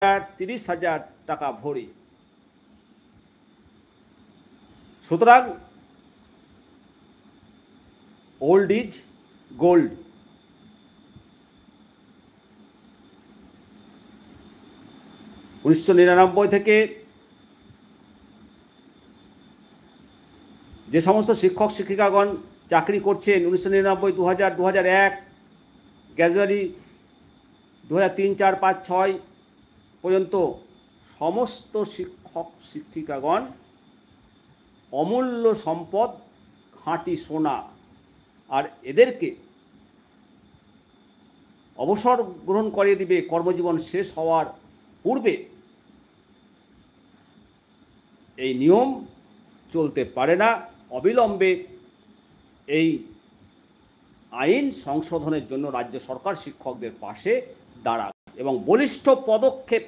30,000 টাকা ভরি। সুতরাং ওল্ড ইজ গোল্ড। (1999) থেকে যে সমস্ত শিক্ষক শিক্ষিকাগণ চাকরি করছেন 1999, 2000, 2001, গ্র্যাজুয়ালি 2003, 4, 5, 6 পর্যন্ত সমস্ত শিক্ষক শিক্ষিকাগণ অমূল্য সম্পদ, খাঁটি সোনা। আর এদেরকে অবসর গ্রহণ করিয়ে দিবে কর্মজীবন শেষ হওয়ার পূর্বে। এই নিয়ম চলতে পারে না। অবিলম্বে এই আইন সংশোধনের জন্য রাজ্য সরকার শিক্ষকদের পাশে দাঁড়াক এবং বলিষ্ঠ পদক্ষেপ